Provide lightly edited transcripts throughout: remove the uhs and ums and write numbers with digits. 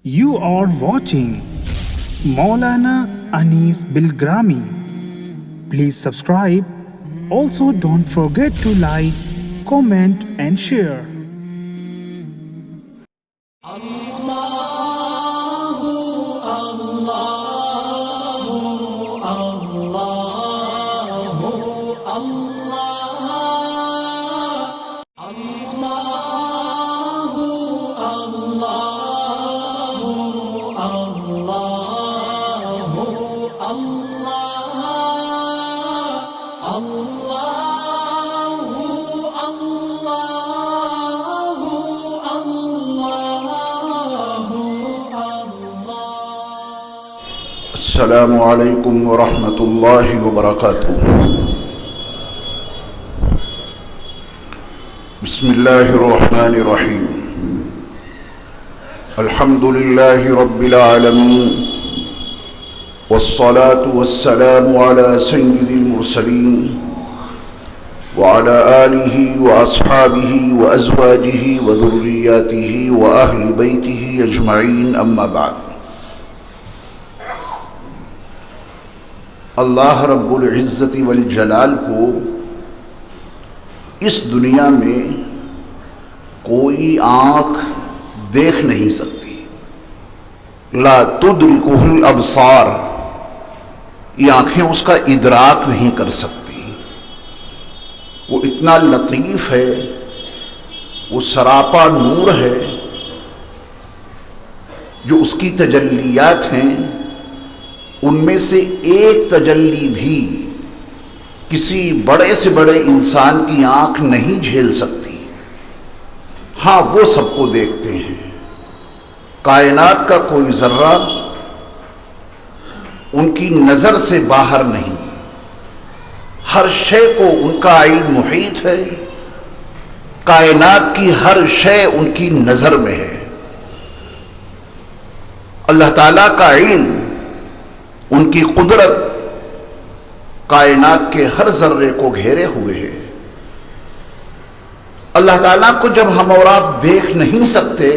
You are watching Maulana Anis Bilgrami. Please subscribe. Also, don't forget to like, comment, and share. السلام علیکم ورحمۃ اللہ وبرکاتہ۔ بسم اللہ الرحمن الرحیم۔ الحمد للہ رب العالمین والصلاة والسلام علی سید المرسلین وعلى آلہ واصحابہ وازواجہ وذریاتہ واہل بیتہ اجمعین، اما بعد۔ اللہ رب العزت والجلال کو اس دنیا میں کوئی آنکھ دیکھ نہیں سکتی۔ لا تدرکہ الابصار، یہ آنکھیں اس کا ادراک نہیں کر سکتی۔ وہ اتنا لطیف ہے، وہ سراپا نور ہے، جو اس کی تجلیات ہیں ان میں سے ایک تجلی بھی کسی بڑے سے بڑے انسان کی آنکھ نہیں جھیل سکتی۔ ہاں، وہ سب کو دیکھتے ہیں۔ کائنات کا کوئی ذرہ ان کی نظر سے باہر نہیں، ہر شے کو ان کا علم محیط ہے۔ کائنات کی ہر شے ان کی نظر میں ہے۔ اللہ تعالیٰ کا علم، ان کی قدرت کائنات کے ہر ذرے کو گھیرے ہوئے ہے۔ اللہ تعالیٰ کو جب ہم اور آپ دیکھ نہیں سکتے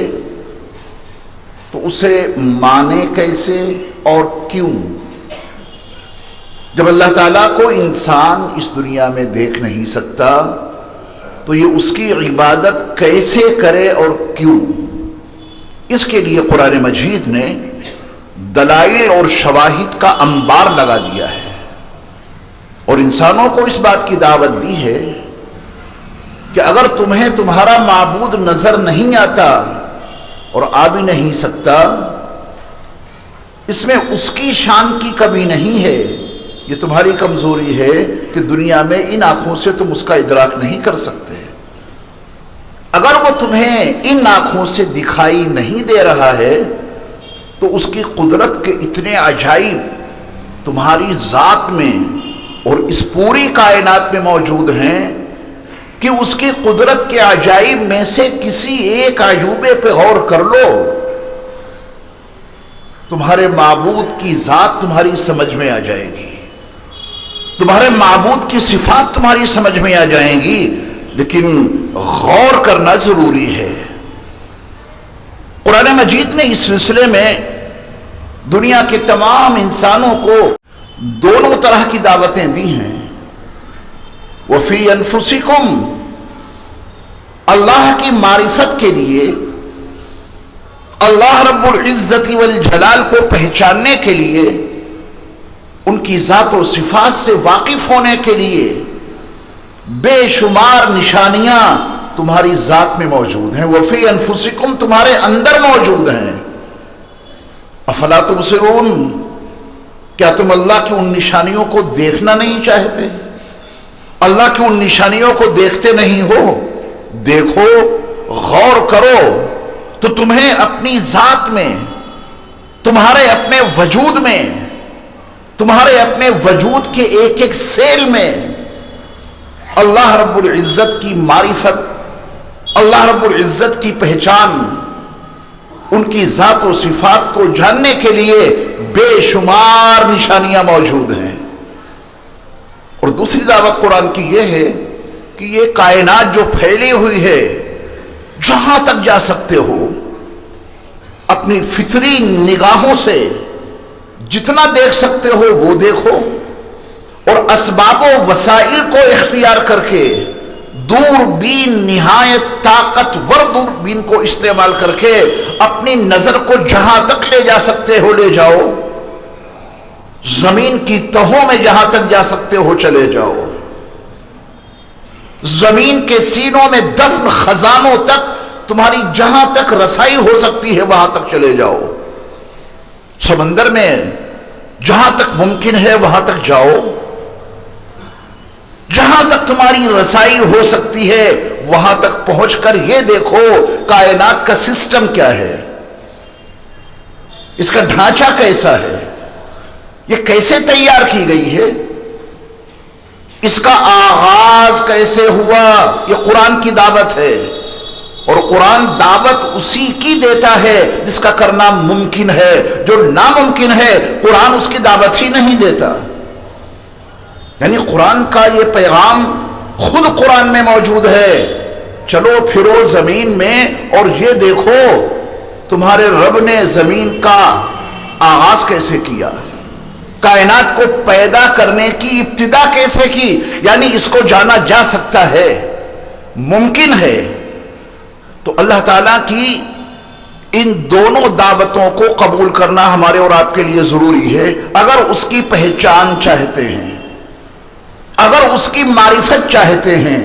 تو اسے مانے کیسے اور کیوں؟ جب اللہ تعالیٰ کو انسان اس دنیا میں دیکھ نہیں سکتا تو یہ اس کی عبادت کیسے کرے اور کیوں؟ اس کے لیے قرآن مجید نے دلائل اور شواہد کا انبار لگا دیا ہے، اور انسانوں کو اس بات کی دعوت دی ہے کہ اگر تمہیں تمہارا معبود نظر نہیں آتا اور آ بھی نہیں سکتا، اس میں اس کی شان کی کمی نہیں ہے، یہ تمہاری کمزوری ہے کہ دنیا میں ان آنکھوں سے تم اس کا ادراک نہیں کر سکتے۔ اگر وہ تمہیں ان آنکھوں سے دکھائی نہیں دے رہا ہے تو اس کی قدرت کے اتنے عجائب تمہاری ذات میں اور اس پوری کائنات میں موجود ہیں کہ اس کی قدرت کے عجائب میں سے کسی ایک عجوبے پہ غور کر لو، تمہارے معبود کی ذات تمہاری سمجھ میں آ جائے گی، تمہارے معبود کی صفات تمہاری سمجھ میں آ جائیں گی، لیکن غور کرنا ضروری ہے۔ قرآن مجید نے اس سلسلے میں دنیا کے تمام انسانوں کو دونوں طرح کی دعوتیں دی ہیں۔ وَفِي أَنفُسِكُمْ، اللہ کی معرفت کے لیے، اللہ رب العزت والجلال کو پہچاننے کے لیے، ان کی ذات و صفات سے واقف ہونے کے لیے بے شمار نشانیاں تمہاری ذات میں موجود ہیں۔ وَفِي أَنفُسِكُمْ، تمہارے اندر موجود ہیں۔ افلا تبصرون، کیا تم اللہ کی ان نشانیوں کو دیکھنا نہیں چاہتے؟ اللہ کی ان نشانیوں کو دیکھتے نہیں ہو؟ دیکھو، غور کرو تو تمہیں اپنی ذات میں، تمہارے اپنے وجود میں، تمہارے اپنے وجود کے ایک ایک سیل میں اللہ رب العزت کی معرفت، اللہ رب العزت کی پہچان، ان کی ذات و صفات کو جاننے کے لیے بے شمار نشانیاں موجود ہیں۔ اور دوسری دعوت قرآن کی یہ ہے کہ یہ کائنات جو پھیلی ہوئی ہے، جہاں تک جا سکتے ہو اپنی فطری نگاہوں سے جتنا دیکھ سکتے ہو وہ دیکھو، اور اسباب و وسائل کو اختیار کر کے دوربین، نہایت طاقتور دوربین کو استعمال کر کے اپنی نظر کو جہاں تک لے جا سکتے ہو لے جاؤ، زمین کی تہوں میں جہاں تک جا سکتے ہو چلے جاؤ، زمین کے سینوں میں دفن خزانوں تک تمہاری جہاں تک رسائی ہو سکتی ہے وہاں تک چلے جاؤ، سمندر میں جہاں تک ممکن ہے وہاں تک جاؤ، جہاں تک تمہاری رسائی ہو سکتی ہے وہاں تک پہنچ کر یہ دیکھو کائنات کا سسٹم کیا ہے، اس کا ڈھانچہ کیسا ہے، یہ کیسے تیار کی گئی ہے، اس کا آغاز کیسے ہوا۔ یہ قرآن کی دعوت ہے، اور قرآن دعوت اسی کی دیتا ہے جس کا کرنا ممکن ہے، جو ناممکن ہے قرآن اس کی دعوت ہی نہیں دیتا۔ یعنی قرآن کا یہ پیغام خود قرآن میں موجود ہے، چلو پھرو زمین میں اور یہ دیکھو تمہارے رب نے زمین کا آغاز کیسے کیا، کائنات کو پیدا کرنے کی ابتدا کیسے کی، یعنی اس کو جانا جا سکتا ہے، ممکن ہے۔ تو اللہ تعالیٰ کی ان دونوں دعوتوں کو قبول کرنا ہمارے اور آپ کے لیے ضروری ہے، اگر اس کی پہچان چاہتے ہیں، اگر اس کی معرفت چاہتے ہیں،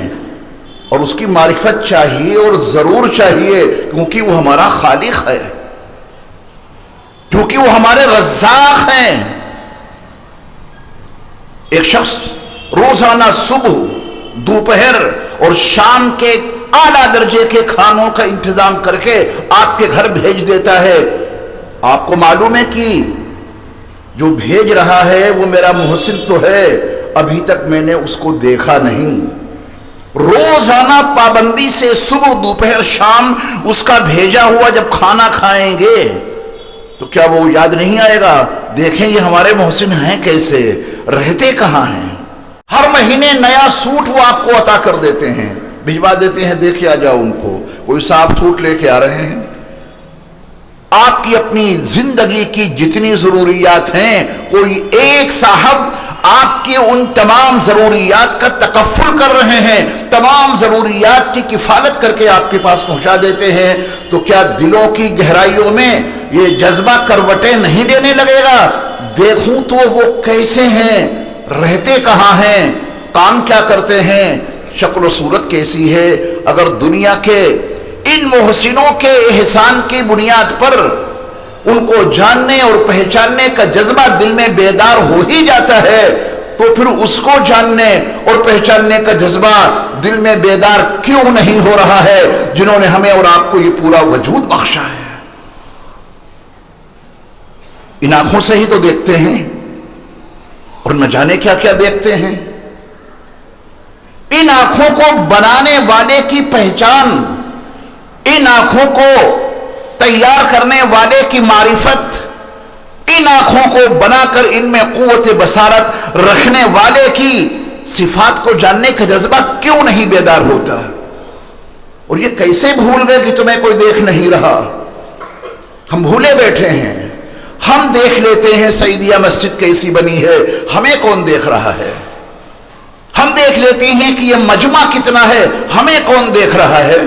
اور اس کی معرفت چاہیے اور ضرور چاہیے، کیونکہ وہ ہمارا خالق ہے، کیونکہ وہ ہمارے رزاق ہیں۔ ایک شخص روزانہ صبح، دوپہر اور شام کے اعلیٰ درجے کے کھانوں کا انتظام کر کے آپ کے گھر بھیج دیتا ہے، آپ کو معلوم ہے کہ جو بھیج رہا ہے وہ میرا محسن تو ہے، ابھی تک میں نے اس کو دیکھا نہیں، روزانہ پابندی سے صبح دوپہر شام اس کا بھیجا ہوا جب کھانا کھائیں گے تو کیا وہ یاد نہیں آئے گا؟ دیکھیں یہ ہمارے محسن ہیں کیسے، رہتے کہاں ہیں۔ ہر مہینے نیا سوٹ وہ آپ کو عطا کر دیتے ہیں، بھجوا دیتے ہیں، دیکھ کے آ جاؤ ان کو، کوئی صاحب سوٹ لے کے آ رہے ہیں۔ آپ کی اپنی زندگی کی جتنی ضروریات ہیں، کوئی ایک صاحب آپ کی ان تمام ضروریات کا تکفل کر رہے ہیں، تمام ضروریات کی کفالت کر کے آپ کے پاس پہنچا دیتے ہیں، تو کیا دلوں کی گہرائیوں میں یہ جذبہ کروٹیں نہیں لینے لگے گا؟ دیکھوں تو وہ کیسے ہیں، رہتے کہاں ہیں، کام کیا کرتے ہیں، شکل و صورت کیسی ہے۔ اگر دنیا کے ان محسنوں کے احسان کی بنیاد پر ان کو جاننے اور پہچاننے کا جذبہ دل میں بیدار ہو ہی جاتا ہے، تو پھر اس کو جاننے اور پہچاننے کا جذبہ دل میں بیدار کیوں نہیں ہو رہا ہے جنہوں نے ہمیں اور آپ کو یہ پورا وجود بخشا ہے۔ ان آنکھوں سے ہی تو دیکھتے ہیں، اور نہ جانے کیا کیا دیکھتے ہیں۔ ان آنکھوں کو بنانے والے کی پہچان، ان آنکھوں کو تیار کرنے والے کی معرفت، ان آنکھوں کو بنا کر ان میں قوت بصارت رکھنے والے کی صفات کو جاننے کا جذبہ کیوں نہیں بیدار ہوتا؟ اور یہ کیسے بھول گئے کہ تمہیں کوئی دیکھ نہیں رہا؟ ہم بھولے بیٹھے ہیں، ہم دیکھ لیتے ہیں سعیدیہ مسجد کیسی بنی ہے، ہمیں کون دیکھ رہا ہے؟ ہم دیکھ لیتے ہیں کہ یہ مجمع کتنا ہے، ہمیں کون دیکھ رہا ہے؟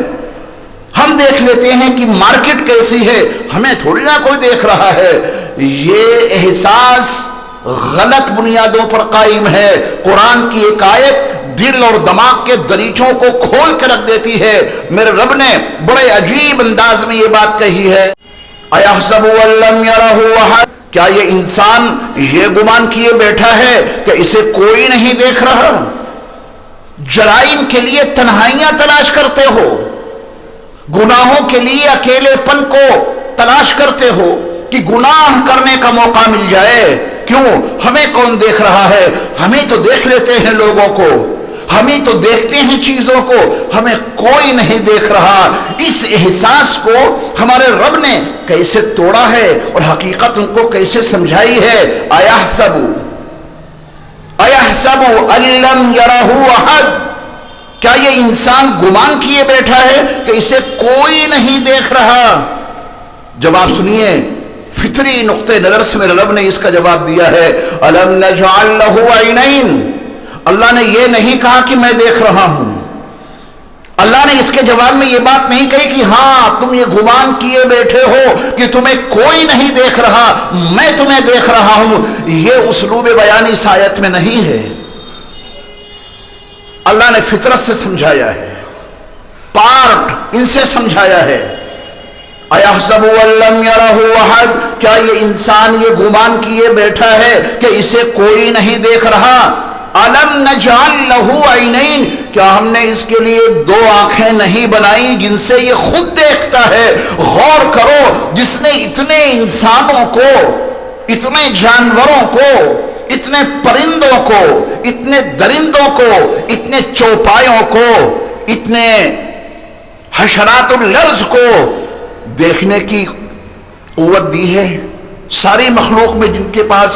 ہم دیکھ لیتے ہیں کہ مارکیٹ کیسی ہے، ہمیں تھوڑی نہ کوئی دیکھ رہا ہے۔ یہ احساس غلط بنیادوں پر قائم ہے۔ قرآن کی ایک آیت دل اور دماغ کے دریچوں کو کھول کے رکھ دیتی ہے۔ میرے رب نے بڑے عجیب انداز میں یہ بات کہی ہے، اَيَحْسَبُ أَن لَّمْ يَرَهُ أَحَدٌ، کیا یہ انسان یہ گمان کیے بیٹھا ہے کہ اسے کوئی نہیں دیکھ رہا؟ جرائم کے لیے تنہائیاں تلاش کرتے ہو، گناہوں کے لیے اکیلے پن کو تلاش کرتے ہو کہ گناہ کرنے کا موقع مل جائے، کیوں؟ ہمیں کون دیکھ رہا ہے؟ ہمیں تو دیکھ لیتے ہیں لوگوں کو، ہمیں تو دیکھتے ہیں چیزوں کو، ہمیں کوئی نہیں دیکھ رہا۔ اس احساس کو ہمارے رب نے کیسے توڑا ہے اور حقیقت ان کو کیسے سمجھائی ہے۔ اَيَحْسَبُ أَن لَّمْ يَرَهُ أَحَدٌ، کیا یہ انسان گمان کیے بیٹھا ہے کہ اسے کوئی نہیں دیکھ رہا؟ جب آپ سنیے فطری نقطۂ نظر سے میرے رب نے اس کا جواب دیا ہے الم نجعل لہ عینین، اللہ نے یہ نہیں کہا کہ میں دیکھ رہا ہوں، اللہ نے اس کے جواب میں یہ بات نہیں کہی کہ ہاں تم یہ گمان کیے بیٹھے ہو کہ تمہیں کوئی نہیں دیکھ رہا، میں تمہیں دیکھ رہا ہوں، یہ اسلوب بیانی اس آیت میں نہیں ہے۔ اللہ نے فطرت سے سمجھایا ہے، پارٹ ان سے سمجھایا ہے۔ اَيَحْسَبُ أَن لَّمْ يَرَهُ أَحَدٌ، کیا یہ انسان یہ گمان کیے بیٹھا ہے کہ اسے کوئی نہیں دیکھ رہا؟ أَلَمْ نَجْعَل لَّهُ عَيْنَيْنِ، کیا ہم نے اس کے لیے دو آنکھیں نہیں بنائی جن سے یہ خود دیکھتا ہے؟ غور کرو، جس نے اتنے انسانوں کو، اتنے جانوروں کو، اتنے پرندوں کو، اتنے درندوں کو، اتنے چوپایوں کو، اتنے حشرات الارض کو دیکھنے کی قوت دی ہے۔ ساری مخلوق میں جن کے پاس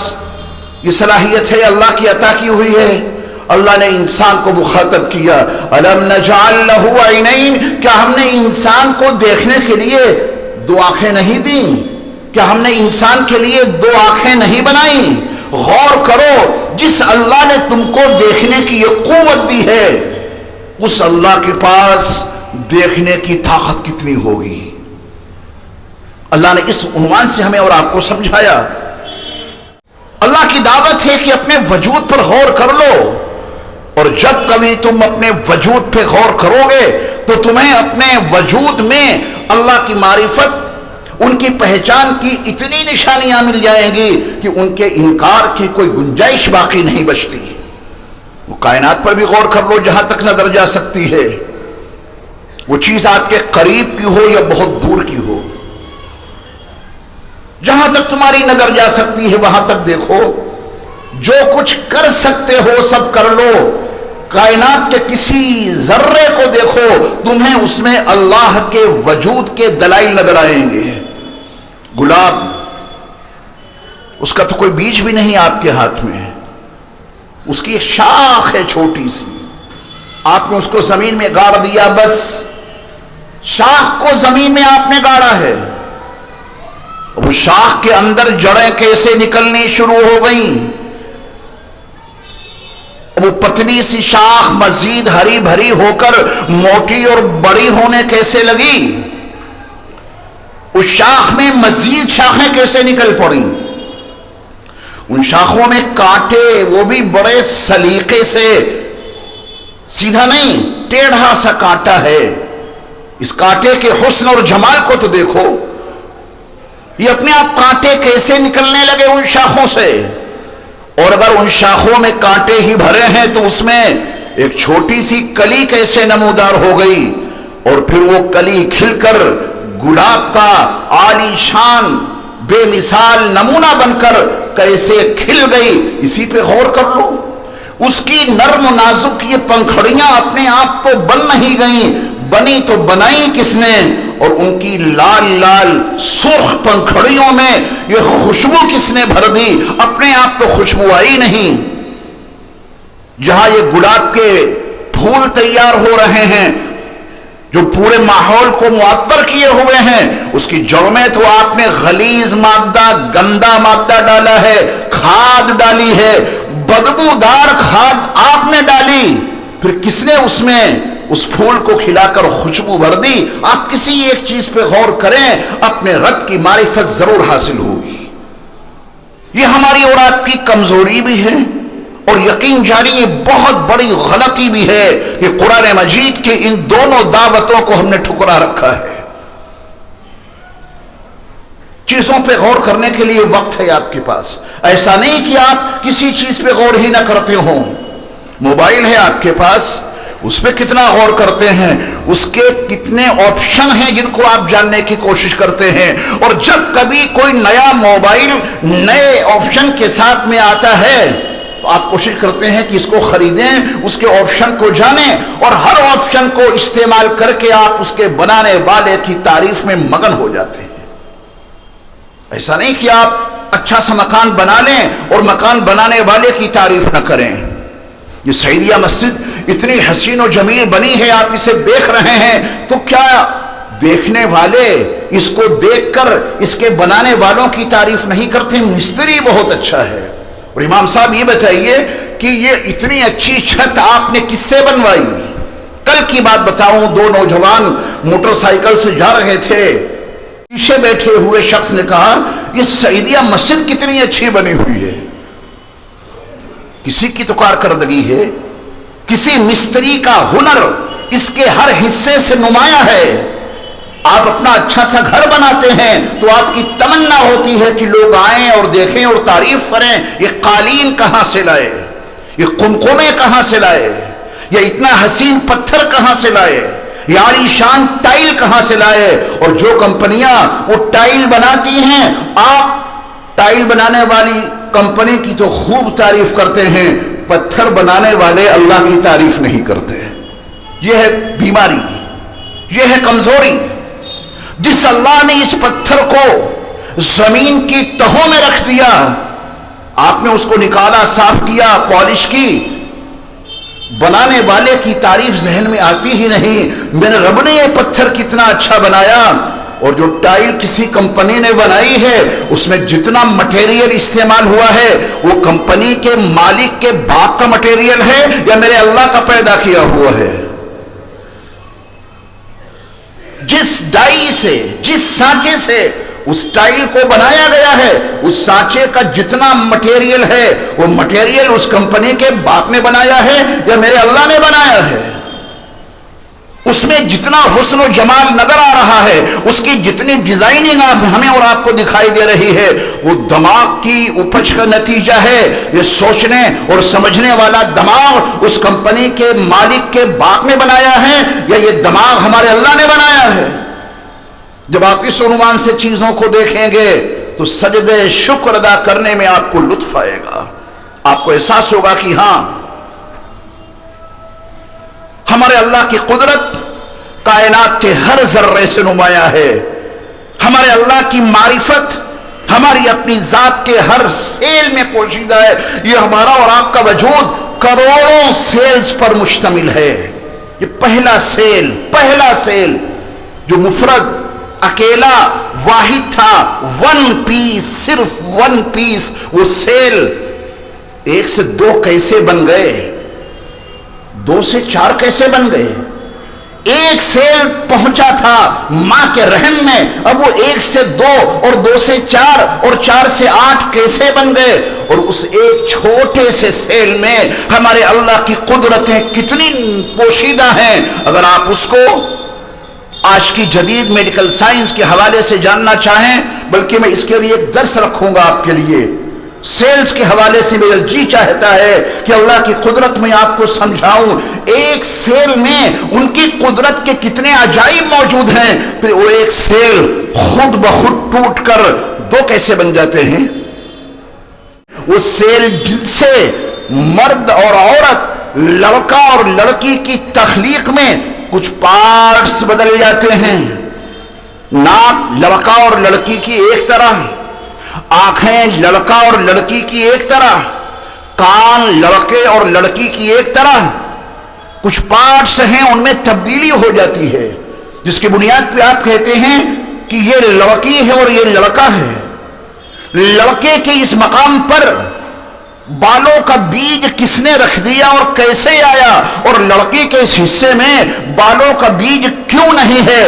یہ صلاحیت ہے اللہ کی عطا کی ہوئی ہے، اللہ نے انسان کو مخاطب کیا الم نجعل لہ عینین، کیا ہم نے انسان کو دیکھنے کے لیے دو آنکھیں نہیں دیں؟ کیا ہم نے انسان کے لیے دو آنکھیں نہیں بنائیں؟ غور کرو، جس اللہ نے تم کو دیکھنے کی یہ قوت دی ہے، اس اللہ کے پاس دیکھنے کی طاقت کتنی ہوگی؟ اللہ نے اس عنوان سے ہمیں اور آپ کو سمجھایا۔ اللہ کی دعوت ہے کہ اپنے وجود پر غور کر لو، اور جب کبھی تم اپنے وجود پہ غور کرو گے تو تمہیں اپنے وجود میں اللہ کی معرفت، ان کی پہچان کی اتنی نشانیاں مل جائیں گی کہ ان کے انکار کی کوئی گنجائش باقی نہیں بچتی۔ وہ کائنات پر بھی غور کر لو جہاں تک نظر جا سکتی ہے، وہ چیز آپ کے قریب کی ہو یا بہت دور کی ہو، جہاں تک تمہاری نظر جا سکتی ہے وہاں تک دیکھو، جو کچھ کر سکتے ہو سب کر لو، کائنات کے کسی ذرے کو دیکھو، تمہیں اس میں اللہ کے وجود کے دلائل نظر آئیں گے۔ گلاب، اس کا تو کوئی بیج بھی نہیں آپ کے ہاتھ میں، اس کی ایک شاخ ہے چھوٹی سی، آپ نے اس کو زمین میں گاڑ دیا، بس شاخ کو زمین میں آپ نے گاڑا ہے، وہ شاخ کے اندر جڑیں کیسے نکلنی شروع ہو گئیں، وہ پتلی سی شاخ مزید ہری بھری ہو کر موٹی اور بڑی ہونے کیسے لگی، اس شاخ میں مزید شاخیں کیسے نکل پڑیں، ان شاخوں میں کانٹے، وہ بھی بڑے سلیقے سے، سیدھا نہیں ٹیڑھا سا کانٹا ہے، اس کانٹے کے حسن اور جمال کو تو دیکھو، یہ اپنے آپ کانٹے کیسے نکلنے لگے ان شاخوں سے، اور اگر ان شاخوں میں کانٹے ہی بھرے ہیں تو اس میں ایک چھوٹی سی کلی کیسے نمودار ہو گئی، اور پھر وہ کلی کھل کر گلاب کا عالی شان بے مثال نمونہ بن کر کیسے کھل گئی، اسی پہ غور کر لو۔ اس کی نرم و نازک یہ پنکھڑیاں اپنے آپ تو بن نہیں گئیں، بنی تو بنائی کس نے، اور ان کی لال لال سرخ پنکھڑیوں میں یہ خوشبو کس نے بھر دی، اپنے آپ تو خوشبو آئی نہیں۔ جہاں یہ گلاب کے پھول تیار ہو رہے ہیں، جو پورے ماحول کو معطر کیے ہوئے ہیں، اس کی جڑ میں تو آپ نے غلیظ مادہ، گندا مادہ ڈالا ہے، کھاد ڈالی ہے، بدبودار کھاد آپ نے ڈالی، پھر کس نے اس میں اس پھول کو کھلا کر خوشبو بھر دی؟ آپ کسی ایک چیز پہ غور کریں، اپنے رب کی معرفت ضرور حاصل ہوگی۔ یہ ہماری اور آپ کی کمزوری بھی ہے، اور یقین جاری یہ بہت بڑی غلطی بھی ہے کہ قرآن مجید کے ان دونوں دعوتوں کو ہم نے ٹھکرا رکھا ہے۔ چیزوں پہ غور کرنے کے لیے وقت ہے آپ کے پاس، ایسا نہیں کہ آپ کسی چیز پہ غور ہی نہ کرتے ہوں۔ موبائل ہے آپ کے پاس، اس پہ کتنا غور کرتے ہیں، اس کے کتنے آپشن ہیں جن کو آپ جاننے کی کوشش کرتے ہیں، اور جب کبھی کوئی نیا موبائل نئے آپشن کے ساتھ میں آتا ہے تو آپ کوشش کرتے ہیں کہ اس کو خریدیں، اس کے آپشن کو جانیں، اور ہر آپشن کو استعمال کر کے آپ اس کے بنانے والے کی تعریف میں مگن ہو جاتے ہیں۔ ایسا نہیں کہ آپ اچھا سا مکان بنا لیں اور مکان بنانے والے کی تعریف نہ کریں۔ یہ سعیدیہ مسجد اتنی حسین و جمیل بنی ہے، آپ اسے دیکھ رہے ہیں تو کیا دیکھنے والے اس کو دیکھ کر اس کے بنانے والوں کی تعریف نہیں کرتے، مستری بہت اچھا ہے۔ اور امام صاحب یہ بتائیے کہ یہ اتنی اچھی چھت آپ نے کس سے بنوائی؟ کل کی بات بتاؤں، دو نوجوان موٹر سائیکل سے جا رہے تھے، پیچھے بیٹھے ہوئے شخص نے کہا یہ سعیدیہ مسجد کتنی اچھی بنی ہوئی ہے۔ کسی کی تو کارکردگی ہے، کسی مستری کا ہنر اس کے ہر حصے سے نمایاں ہے۔ آپ اپنا اچھا سا گھر بناتے ہیں تو آپ کی تمنا ہوتی ہے کہ لوگ آئیں اور دیکھیں اور تعریف کریں، یہ قالین کہاں سے لائے، یہ قمقمے کہاں سے لائے، یہ اتنا حسین پتھر کہاں سے لائے، یہ عالی شان ٹائل کہاں سے لائے۔ اور جو کمپنیاں وہ ٹائل بناتی ہیں، آپ ٹائل بنانے والی کمپنی کی تو خوب تعریف کرتے ہیں، پتھر بنانے والے اللہ کی تعریف نہیں کرتے۔ یہ ہے بیماری، یہ ہے کمزوری۔ جس اللہ نے اس پتھر کو زمین کی تہوں میں رکھ دیا، آپ نے اس کو نکالا، صاف کیا، پالش کی، بنانے والے کی تعریف ذہن میں آتی ہی نہیں۔ میرے رب نے یہ پتھر کتنا اچھا بنایا۔ اور جو ٹائل کسی کمپنی نے بنائی ہے، اس میں جتنا مٹیریل استعمال ہوا ہے وہ کمپنی کے مالک کے باپ کا مٹیریل ہے یا میرے اللہ کا پیدا کیا ہوا ہے؟ جس ڈائی سے، جس سانچے سے اس ٹائل کو بنایا گیا ہے، اس سانچے کا جتنا مٹیریل ہے وہ مٹیریل اس کمپنی کے باپ نے بنایا ہے یا میرے اللہ نے بنایا ہے؟ اس میں جتنا حسن و جمال نظر آ رہا ہے، اس کی جتنی ڈیزائننگ ہمیں اور آپ کو دکھائی دے رہی ہے، وہ دماغ کی اپج کا نتیجہ ہے۔ یہ سوچنے اور سمجھنے والا دماغ اس کمپنی کے مالک کے باپ نے بنایا ہے یا یہ دماغ ہمارے اللہ نے بنایا ہے؟ جب آپ اس عنوان سے چیزوں کو دیکھیں گے تو سجدے شکر ادا کرنے میں آپ کو لطف آئے گا، آپ کو احساس ہوگا کہ ہاں، ہمارے اللہ کی قدرت کائنات کے ہر ذرے سے نمایاں ہے۔ ہمارے اللہ کی معرفت ہماری اپنی ذات کے ہر سیل میں پوشیدہ ہے۔ یہ ہمارا اور آپ کا وجود کروڑوں سیلز پر مشتمل ہے۔ یہ پہلا سیل جو مفرد، اکیلا، واحد تھا، ون پیس، صرف ون پیس، وہ سیل 1 سے 2 کیسے بن گئے، 2 سے 4 کیسے بن گئے؟ ایک سیل پہنچا تھا ماں کے رحم میں، اب وہ 1 سے 2 اور 2 سے 4 اور 4 سے 8 کیسے بن گئے؟ اور اس ایک چھوٹے سے سیل میں ہمارے اللہ کی قدرتیں کتنی پوشیدہ ہیں۔ اگر آپ اس کو آج کی جدید میڈیکل سائنس کے حوالے سے جاننا چاہیں، بلکہ میں اس کے لیے ایک درس رکھوں گا آپ کے لیے، سیلز کے حوالے سے میرا جی چاہتا ہے کہ اللہ کی قدرت میں آپ کو سمجھاؤں۔ ایک سیل میں ان کی قدرت کے کتنے عجائب موجود ہیں، پھر وہ ایک سیل خود بخود ٹوٹ کر 2 کیسے بن جاتے ہیں؟ وہ سیل جن سے مرد اور عورت، لڑکا اور لڑکی کی تخلیق میں کچھ پارٹس بدل جاتے ہیں۔ ناک لڑکا اور لڑکی کی ایک طرح، آنکھیں لڑکا اور لڑکی کی ایک طرح، کان لڑکے اور لڑکی کی ایک طرح، کچھ پارٹس ہیں ان میں تبدیلی ہو جاتی ہے، جس کی بنیاد پہ آپ کہتے ہیں کہ یہ لڑکی ہے اور یہ لڑکا ہے۔ لڑکے کے اس مقام پر بالوں کا بیج کس نے رکھ دیا اور کیسے آیا، اور لڑکی کے اس حصے میں بالوں کا بیج کیوں نہیں ہے؟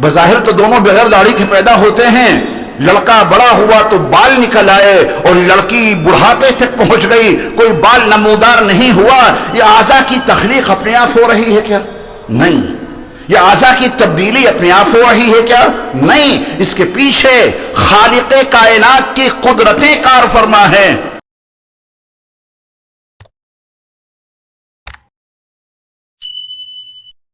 بظاہر تو دونوں بغیر داڑھی کے پیدا ہوتے ہیں، لڑکا بڑا ہوا تو بال نکل آئے اور لڑکی بڑھاپے تک پہنچ گئی، کوئی بال نمودار نہیں ہوا۔ یہ اعضاء کی تخلیق اپنے آپ ہو رہی ہے کیا؟ نہیں۔ یہ اعضاء کی تبدیلی اپنے آپ ہو رہی ہے کیا؟ نہیں۔ اس کے پیچھے خالق کائنات کی قدرتیں کار فرما ہیں۔